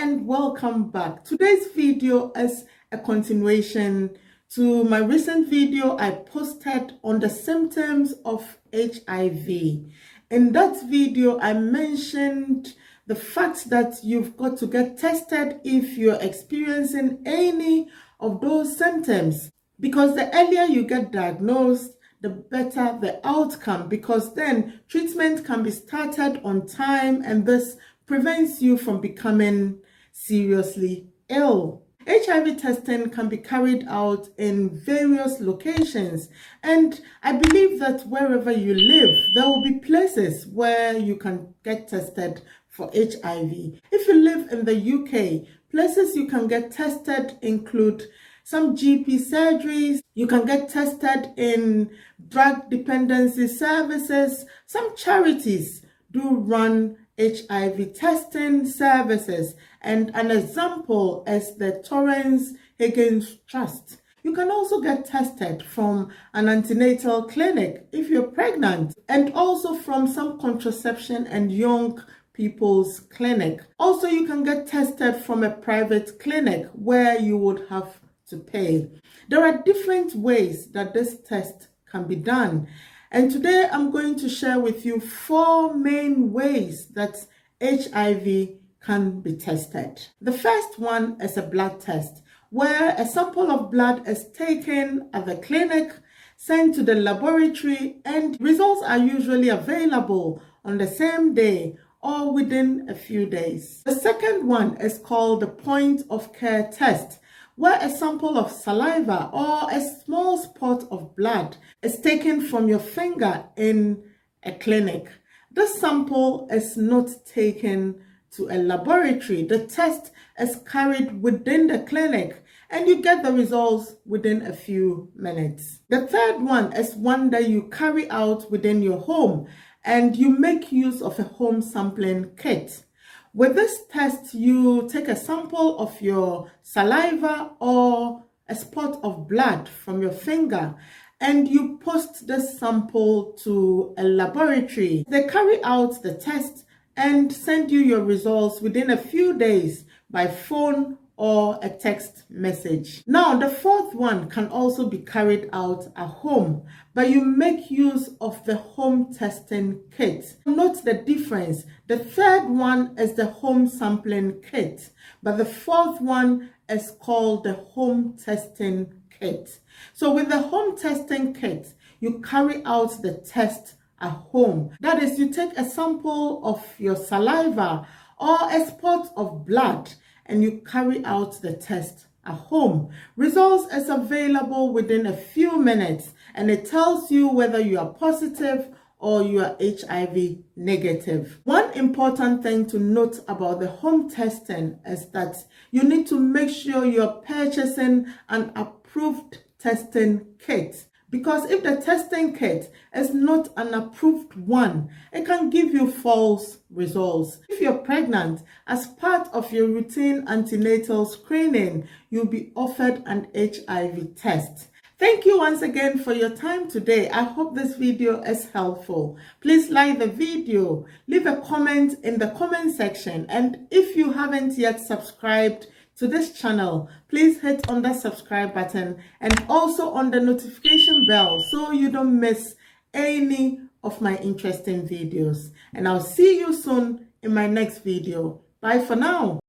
and welcome back. Today's video is a continuation to my recent video I posted on the symptoms of HIV. In that video, I mentioned the fact that you've got to get tested if you're experiencing any of those symptoms, because the earlier you get diagnosed, the better the outcome, because then treatment can be started on time and this prevents you from becoming seriously ill. HIV testing can be carried out in various locations, and I believe that wherever you live, there will be places where you can get tested for HIV. If you live in the UK, places you can get tested include some GP surgeries. You can get tested in drug dependency services. Some charities do run HIV testing services, and an example is the Torrance Higgins Trust. You can also get tested from an antenatal clinic if you're pregnant, and also from some contraception and young people's clinic. Also, you can get tested from a private clinic where you would have to pay. There are different ways that this test can be done, and today I'm going to share with you 4 main ways that HIV can be tested. The first one is a blood test, where a sample of blood is taken at the clinic, sent to the laboratory, and results are usually available on the same day or within a few days. The second one is called the point of care test, where a sample of saliva or a small spot of blood is taken from your finger in a clinic. This sample is not taken to a laboratory. The test is carried within the clinic and you get the results within a few minutes. The third one is one that you carry out within your home, and you make use of a home sampling kit. With this test, you take a sample of your saliva or a spot of blood from your finger and you post this sample to a laboratory. They carry out the test and send you your results within a few days by phone or a text message. Now, the fourth one can also be carried out at home, but you make use of the home testing kit. Note the difference. The third one is the home sampling kit, but the fourth one is called the home testing kit. So with the home testing kit, you carry out the test at home. That is, you take a sample of your saliva or a spot of blood and you carry out the test at home. Results is available within a few minutes and it tells you whether you are positive or you are HIV negative. One important thing to note about the home testing is that you need to make sure you're purchasing an approved testing kit, because if the testing kit is not an approved one, it can give you false results. If you're pregnant, as part of your routine antenatal screening, you'll be offered an HIV test. Thank you once again for your time today. I hope this video is helpful. Please like the video, leave a comment in the comment section, and if you haven't yet subscribed to this channel, please hit on that subscribe button and also on the notification bell so you don't miss any of my interesting videos. And I'll see you soon in my next video. Bye for now.